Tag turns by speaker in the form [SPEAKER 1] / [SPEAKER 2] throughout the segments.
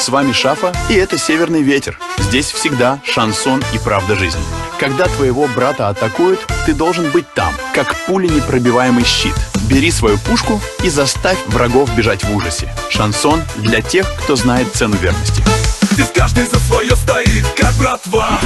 [SPEAKER 1] С вами Шафа, и это «Северный ветер». Здесь всегда шансон и правда жизни. Когда твоего брата атакуют, ты должен быть там, как пуленепробиваемый щит. Бери свою пушку и заставь врагов бежать в ужасе. Шансон для тех, кто знает цену верности.
[SPEAKER 2] Здесь каждый за свое стоит, как братва.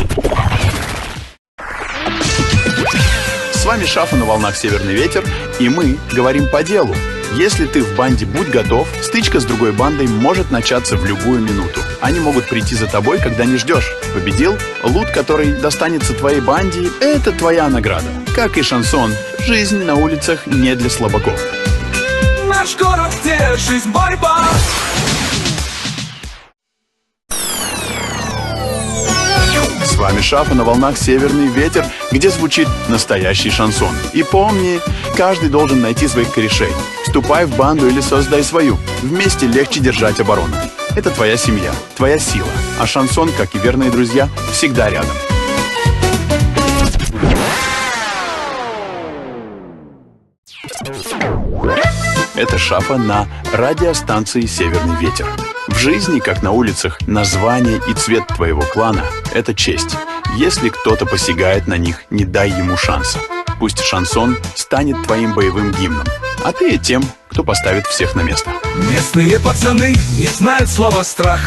[SPEAKER 1] С вами Шафа на волнах «Северный ветер», и мы говорим по делу. Если ты в банде «Будь готов», стычка с другой бандой может начаться в любую минуту. Они могут прийти за тобой, когда не ждешь. Победил? Лут, который достанется твоей банде, это твоя награда. Как и шансон, жизнь на улицах не для слабаков.
[SPEAKER 2] Наш город, где жизнь борьба.
[SPEAKER 1] С вами Шафа на волнах «Северный ветер», где звучит настоящий шансон. И помни, каждый должен найти своих корешей. Вступай в банду или создай свою. Вместе легче держать оборону. Это твоя семья, твоя сила. А шансон, как и верные друзья, всегда рядом. Это Шафа на радиостанции «Северный ветер». В жизни, как на улицах, название и цвет твоего клана – это честь. Если кто-то посягает на них, не дай ему шанса. Пусть шансон станет твоим боевым гимном, а ты тем, кто поставит всех на место.
[SPEAKER 2] Местные пацаны не знают слова «страх».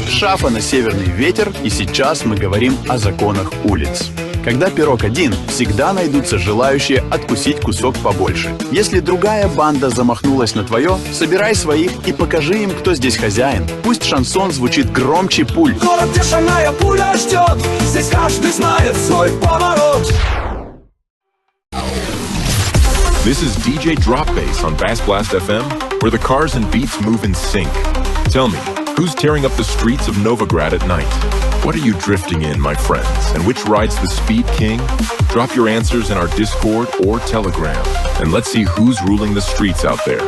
[SPEAKER 1] Шафа на «Северный ветер», и сейчас мы говорим о законах улиц. Когда пирог один, всегда найдутся желающие откусить кусок побольше. Если другая банда замахнулась на твое, собирай своих и покажи им, кто здесь хозяин. Пусть шансон звучит громче пуль.
[SPEAKER 2] Город, где шальная пуля ждет, здесь каждый знает свой поворот.
[SPEAKER 3] This is DJ DropBass on Bass Blast FM, where the cars and beats move in sync. Tell me, who's tearing up the streets of Novigrad at night? What are you drifting in, my friends? And which ride's the speed king? Drop your answers in our Discord or Telegram, and let's see who's ruling the streets out there.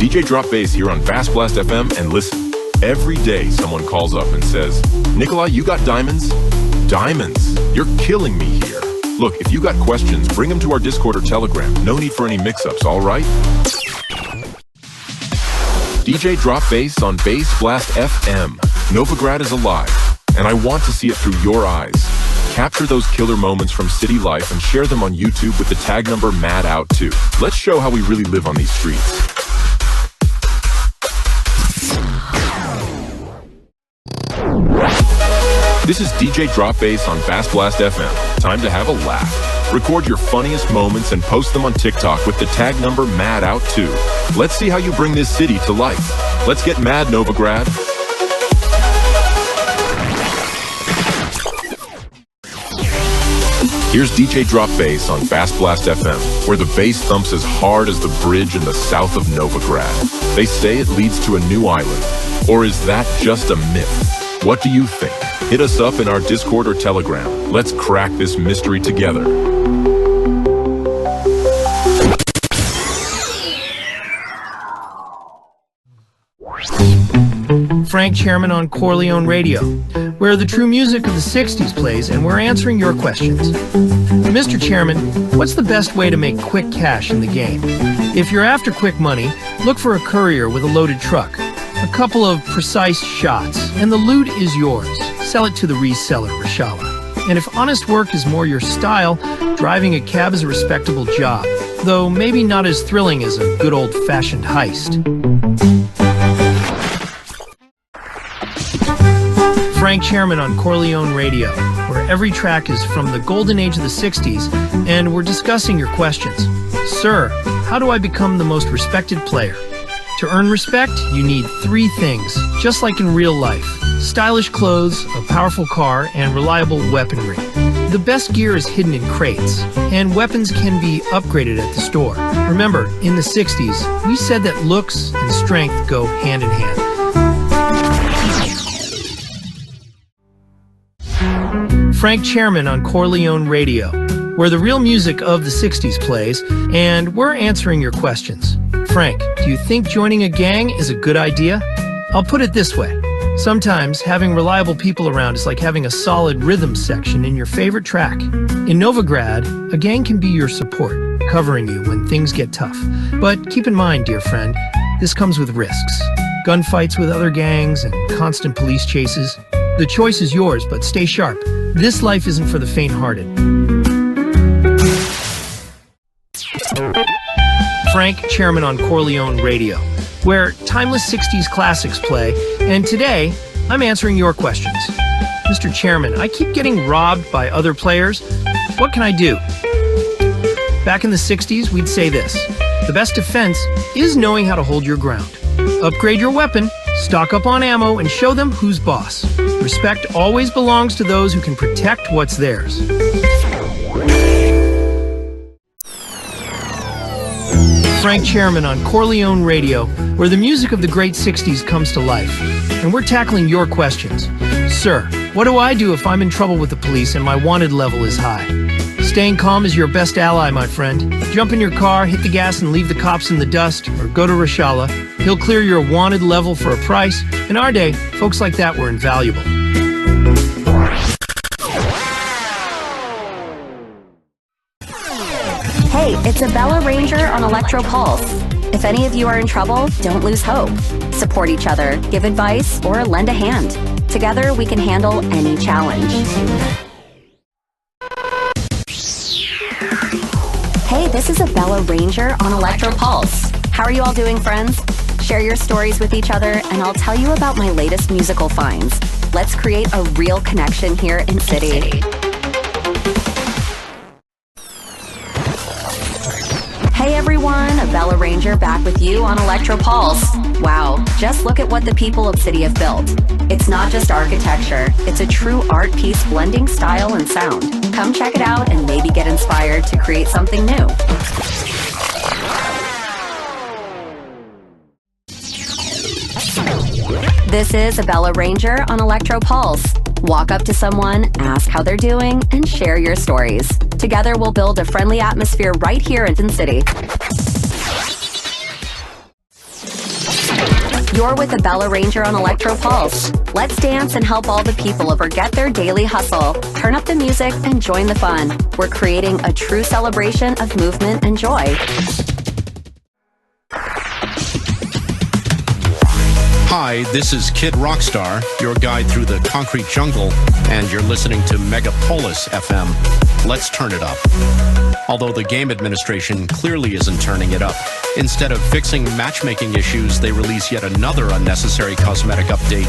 [SPEAKER 3] DJ DropBass here on Bass Blast FM, and listen. Every day someone calls up and says, Nikolai, you got diamonds? Diamonds? You're killing me here. Look, if you got questions, bring them to our Discord or Telegram. No need for any mix-ups, all right? DJ DropBass on Bass Blast FM. Novigrad is alive, and I want to see it through your eyes. Capture those killer moments from city life and share them on YouTube with the tag number MadOut too. Let's show how we really live on these streets. This is DJ DropBass on Bass Blast FM. Time to have a laugh. Record your funniest moments and post them on TikTok with the tag number MadOut2. Let's see how you bring this city to life. Let's get mad, Novigrad. Here's DJ DropBass on Bass Blast FM, where the bass thumps as hard as the bridge in the south of Novigrad. They say it leads to a new island. Or is that just a myth? What do you think? Hit us up in our Discord or Telegram. Let's crack this mystery together.
[SPEAKER 4] Frank Chairman on Corleone Radio, where the true music of the 60s plays, and we're answering your questions. Mr. Chairman, what's the best way to make quick cash in the game? If you're after quick money, look for a courier with a loaded truck. A couple of precise shots, and the loot is yours. Sell it to the reseller, Rashala. And if honest work is more your style, driving a cab is a respectable job, though maybe not as thrilling as a good old-fashioned heist. Frank Chairman on Corleone Radio, where every track is from the golden age of the 60s, and we're discussing your questions. Sir, how do I become the most respected player? To earn respect, you need 3 things, just like in real life. Stylish clothes, a powerful car, and reliable weaponry. The best gear is hidden in crates, and weapons can be upgraded at the store. Remember, in the 60s, we said that looks and strength go hand in hand. Frank Chairman on Corleone Radio, where the real music of the 60s plays, and we're answering your questions. Frank, do you think joining a gang is a good idea? I'll put it this way. Sometimes, having reliable people around is like having a solid rhythm section in your favorite track. In Novigrad, a gang can be your support, covering you when things get tough. But keep in mind, dear friend, this comes with risks. Gunfights with other gangs and constant police chases. The choice is yours, but stay sharp. This life isn't for the faint-hearted. Frank, chairman on Corleone Radio, where timeless 60s classics play, and today, I'm answering your questions. Mr. Chairman, I keep getting robbed by other players. What can I do? Back in the 60s, we'd say this: the best defense is knowing how to hold your ground. Upgrade your weapon, stock up on ammo, and show them who's boss. Respect always belongs to those who can protect what's theirs. Frank, chairman on Corleone Radio, where the music of the great 60s comes to life. And we're tackling your questions. Sir, what do I do if I'm in trouble with the police and my wanted level is high? Staying calm is your best ally, my friend. Jump in your car, hit the gas, and leave the cops in the dust, or go to Rashala. He'll clear your wanted level for a price. In our day, folks like that were invaluable.
[SPEAKER 5] Hey, it's Abella Ranger on Electro Pulse. If any of you are in trouble, don't lose hope. Support each other, give advice, or lend a hand. Together, we can handle any challenge. Hey, this is Abella Ranger on Electro Pulse. How are you all doing, friends? Share your stories with each other, and I'll tell you about my latest musical finds. Let's create a real connection here in City. Hey everyone, Abella Ranger back with you on Electro Pulse. Wow, just look at what the people of City have built. It's not just architecture, it's a true art piece blending style and sound. Come check it out and maybe get inspired to create something new. This is Abella Ranger on Electro Pulse. Walk up to someone, ask how they're doing, and share your stories. Together we'll build a friendly atmosphere right here in City. You're with Abella Ranger on Electro Pulse. Let's dance and help all the people forget their daily hustle. Turn up the music and join the fun. We're creating a true celebration of movement and joy.
[SPEAKER 6] Hi, this is Kid Rockstar, your guide through the concrete jungle, and you're listening to Megapolis FM. Let's turn it up. Although the game administration clearly isn't turning it up. Instead of fixing matchmaking issues, they release yet another unnecessary cosmetic update.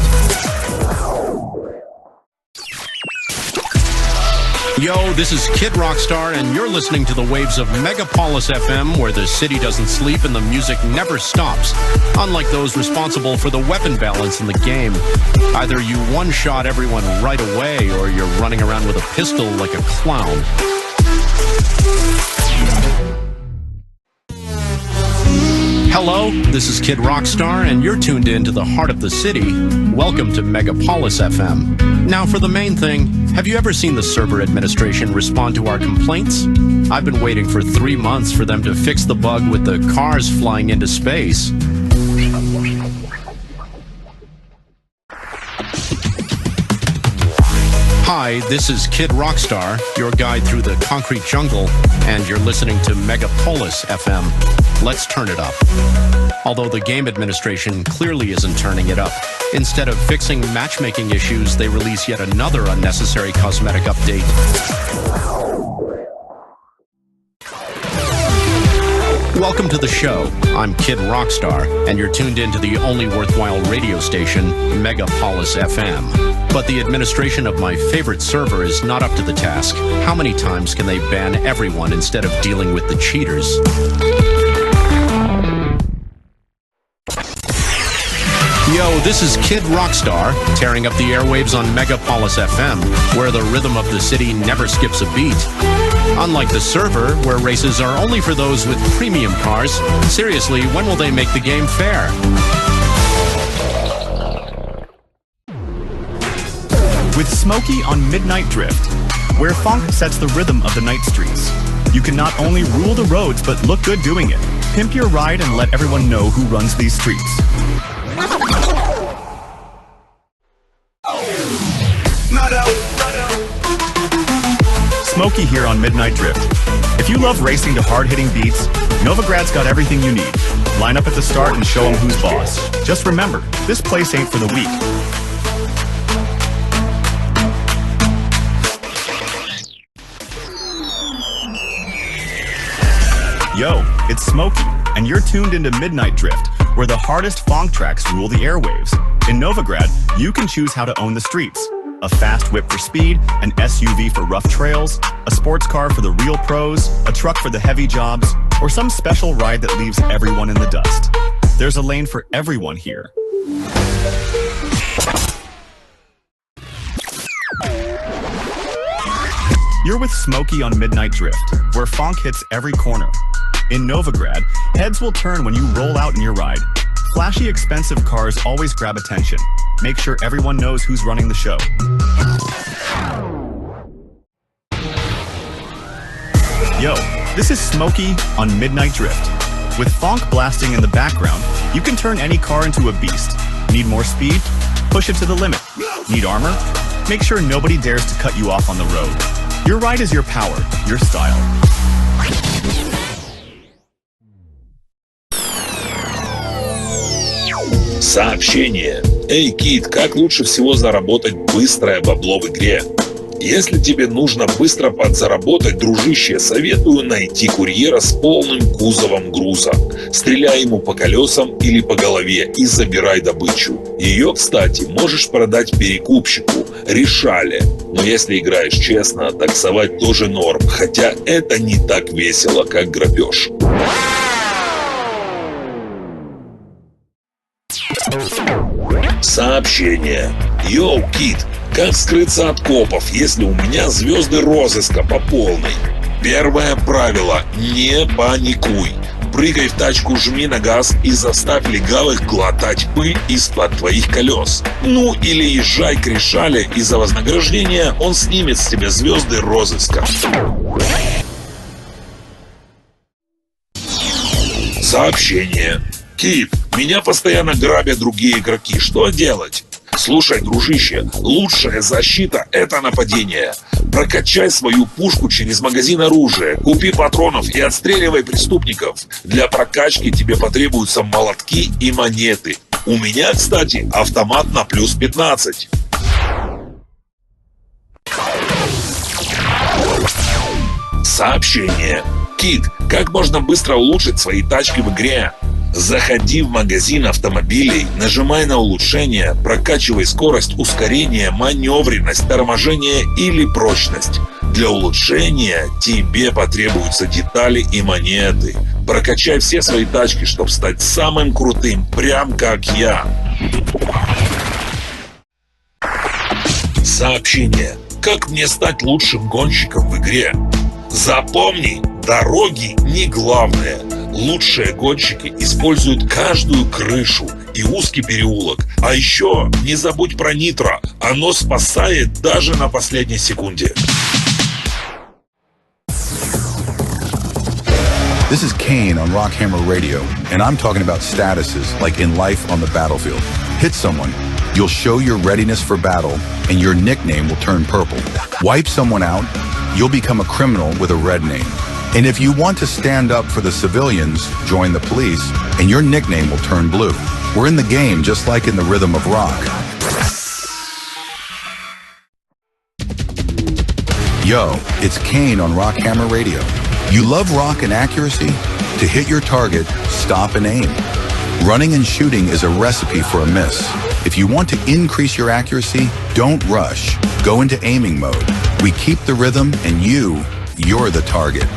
[SPEAKER 6] Yo, this is Kid Rockstar, and you're listening to the waves of Megapolis FM, where the city doesn't sleep and the music never stops. Unlike those responsible for the weapon balance in the game. Either you one-shot everyone right away, or you're running around with a pistol like a clown. Hello, this is Kid Rockstar, and you're tuned in to the heart of the city. Welcome to Megapolis FM. Now for the main thing, have you ever seen the server administration respond to our complaints? I've been waiting for 3 months for them to fix the bug with the cars flying into space. Hi, this is Kid Rockstar, your guide through the concrete jungle, and you're listening to Megapolis FM. Let's turn it up. Although the game administration clearly isn't turning it up. Instead of fixing matchmaking issues, they release yet another unnecessary cosmetic update. Welcome to the show. I'm Kid Rockstar, and you're tuned in to the only worthwhile radio station, Megapolis FM. But the administration of my favorite server is not up to the task. How many times can they ban everyone instead of dealing with the cheaters? Yo, this is Kid Rockstar, tearing up the airwaves on Megapolis FM, where the rhythm of the city never skips a beat. Unlike the server, where races are only for those with premium cars, seriously, when will they make the game fair?
[SPEAKER 7] With Smokey on Midnight Drift, where funk sets the rhythm of the night streets. You can not only rule the roads, but look good doing it. Pimp your ride and let everyone know who runs these streets. Smokey here on Midnight Drift. If you love racing to hard-hitting beats, Novograd's got everything you need. Line up at the start and show them who's boss. Just remember, this place ain't for the weak. Yo, it's Smokey, and you're tuned into Midnight Drift, where the hardest funk tracks rule the airwaves. In Novograd, you can choose how to own the streets. A fast whip for speed, an SUV for rough trails, a sports car for the real pros, a truck for the heavy jobs, or some special ride that leaves everyone in the dust. There's a lane for everyone here. You're with Smokey on Midnight Drift, where funk hits every corner. In Novograd, heads will turn when you roll out in your ride. Flashy, expensive cars always grab attention. Make sure everyone knows who's running the show. Yo, this is Smokey on Midnight Drift. With funk blasting in the background, you can turn any car into a beast. Need more speed? Push it to the limit. Need armor? Make sure nobody dares to cut you off on the road. Your ride is your power, your style.
[SPEAKER 8] Сообщение. Эй, Кит, как лучше всего заработать быстрое бабло в игре? Если тебе нужно быстро подзаработать, дружище, советую найти курьера с полным кузовом груза. Стреляй ему по колесам или по голове и забирай добычу. Ее, кстати, можешь продать перекупщику, решали. Но если играешь честно, таксовать тоже норм, хотя это не так весело, как грабеж. Сообщение. Йоу, Кит, как скрыться от копов, если у меня звезды розыска по полной? Первое правило – не паникуй. Прыгай в тачку, жми на газ и заставь легавых глотать пыль из-под твоих колес. Ну или езжай к решале, и за вознаграждение он снимет с тебя звезды розыска. Сообщение. Кит, меня постоянно грабят другие игроки. Что делать? Слушай, дружище, лучшая защита – это нападение. Прокачай свою пушку через магазин оружия, купи патронов и отстреливай преступников. Для прокачки тебе потребуются молотки и монеты. У меня, кстати, автомат на плюс 15. Сообщение. Кит, как можно быстро улучшить свои тачки в игре? Заходи в магазин автомобилей, нажимай на улучшение, прокачивай скорость, ускорение, маневренность, торможение или прочность. Для улучшения тебе потребуются детали и монеты. Прокачай все свои тачки, чтобы стать самым крутым, прям как я. Сообщение. Как мне стать лучшим гонщиком в игре? Запомни, дороги не главное. Лучшие гонщики используют каждую крышу и узкий переулок. А еще не забудь про нитро. Оно спасает даже на последней секунде.
[SPEAKER 1] This is Kane on Rockhammer Radio, and I'm talking about statuses like in life on the battlefield. Hit someone, you'll show your readiness for battle, and your nickname will turn purple. Wipe someone out, you'll become a criminal with a red name. And if you want to stand up for the civilians, join the police, and your nickname will turn blue. We're in the game just like in the rhythm of rock. Yo, it's Kane on Rockhammer Radio. You love rock and accuracy? To hit your target, stop and aim. Running and shooting is a recipe for a miss. If you want to increase your accuracy, don't rush. Go into aiming mode. We keep the rhythm, and you're the target.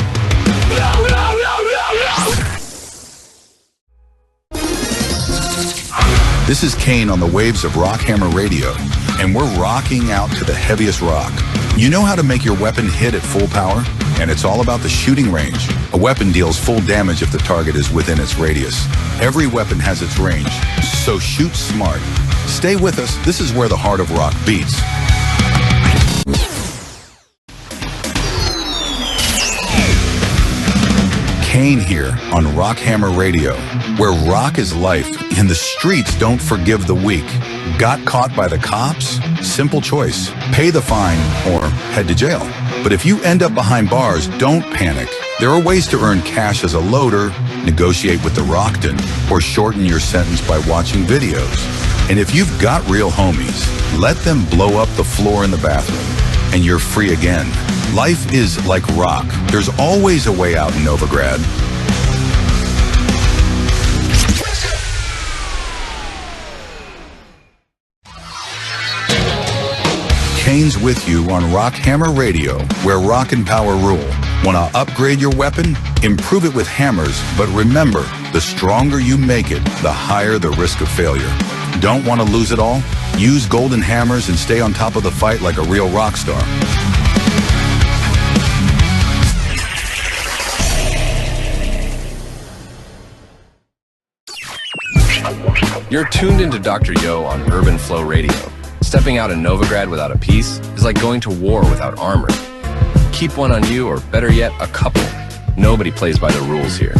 [SPEAKER 1] This is Kane on the waves of Rockhammer Radio, and we're rocking out to the heaviest rock. You know how to make your weapon hit at full power? And it's all about the shooting range. A weapon deals full damage if the target is within its radius. Every weapon has its range, so shoot smart. Stay with us, this is where the heart of rock beats.
[SPEAKER 9] Kane here on Rockhammer Radio, where rock is life and the streets don't forgive the weak. Got caught by the cops? Simple choice. Pay the fine or head to jail. But if you end up behind bars, don't panic. There are ways to earn cash as a loader, negotiate with the Rockton, or shorten your sentence by watching videos. And if you've got real homies, let them blow up the floor in the bathroom, and you're free again. Life is like rock. There's always a way out in Novigrad. Kane's with you on Rockhammer Radio, where rock and power rule. Want to upgrade your weapon? Improve it with hammers, but remember, the stronger you make it, the higher the risk of failure. Don't want to lose it all? Use golden hammers and stay on top of the fight like a real rock star.
[SPEAKER 10] You're tuned into Dr. Yo on Urban Flow Radio. Stepping out in Novigrad without a piece is like going to war without armor. Keep one on you, or better yet, a couple. Nobody plays by the rules here.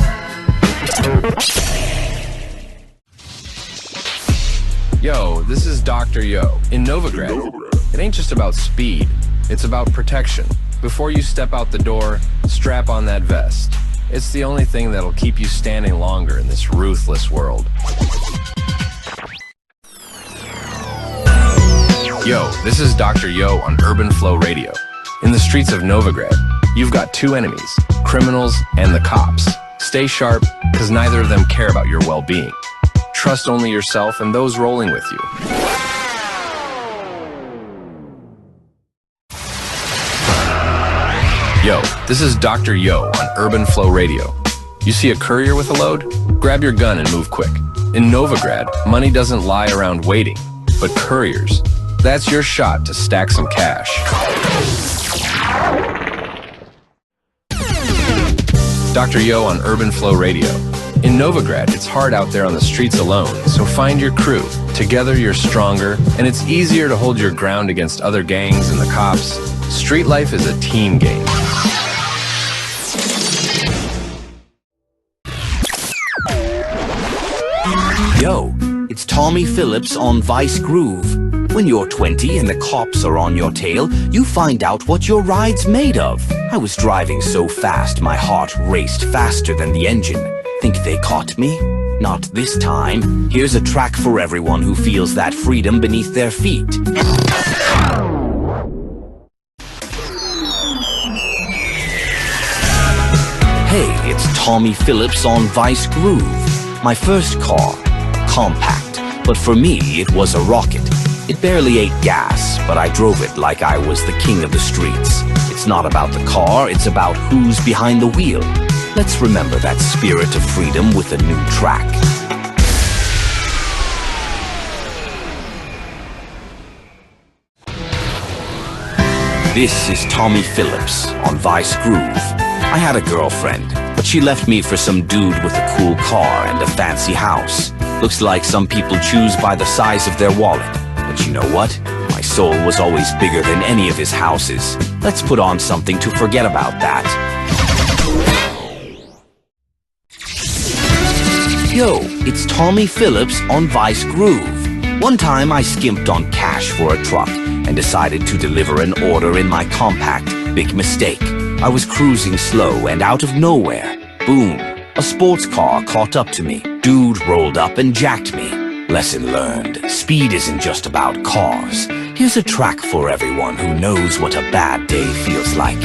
[SPEAKER 10] Yo, this is Dr. Yo. In Novigrad, it ain't just about speed, it's about protection. Before you step out the door, strap on that vest. It's the only thing that'll keep you standing longer in this ruthless world. Yo, this is Dr. Yo on Urban Flow Radio. In the streets of Novigrad, you've got two enemies, criminals and the cops. Stay sharp, because neither of them care about your well-being. Trust only yourself and those rolling with you. Yo, this is Dr. Yo on Urban Flow Radio. You see a courier with a load? Grab your gun and move quick. In Novigrad, money doesn't lie around waiting, but couriers. That's your shot to stack some cash. Dr. Yo on Urban Flow Radio. In Novigrad, it's hard out there on the streets alone, so find your crew. Together you're stronger, and it's easier to hold your ground against other gangs and the cops. Street life is a team game.
[SPEAKER 11] Yo, it's Tommy Phillips on Vice Groove. When you're 20 and the cops are on your tail, you find out what your ride's made of. I was driving so fast, my heart raced faster than the engine. Think they caught me? Not this time. Here's a track for everyone who feels that freedom beneath their feet. Hey, it's Tommy Phillips on Vice Groove. My first car, compact, but for me it was a rocket. It barely ate gas, but I drove it like I was the king of the streets. It's not about the car, it's about who's behind the wheel. Let's remember that spirit of freedom with a new track. This is Tommy Phillips on Vice Groove. I had a girlfriend, but she left me for some dude with a cool car and a fancy house. Looks like some people choose by the size of their wallet. But you know what? My soul was always bigger than any of his houses. Let's put on something to forget about that. Yo, it's Tommy Phillips on Vice Groove. One time I skimped on cash for a truck and decided to deliver an order in my compact. Big mistake. I was cruising slow and out of nowhere, boom, a sports car caught up to me. Dude rolled up and jacked me. Lesson learned. Speed isn't just about cars. Here's a track for everyone who knows what a bad day feels like.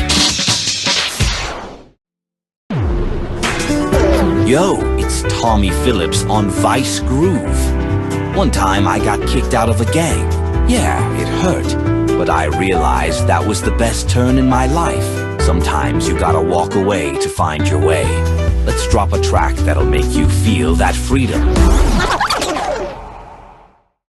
[SPEAKER 11] Yo, it's Tommy Phillips on Vice Groove. One time I got kicked out of a gang. Yeah, it hurt, but I realized that was the best turn in my life. Sometimes you gotta walk away to find your way. Let's drop a track that'll make you feel that freedom.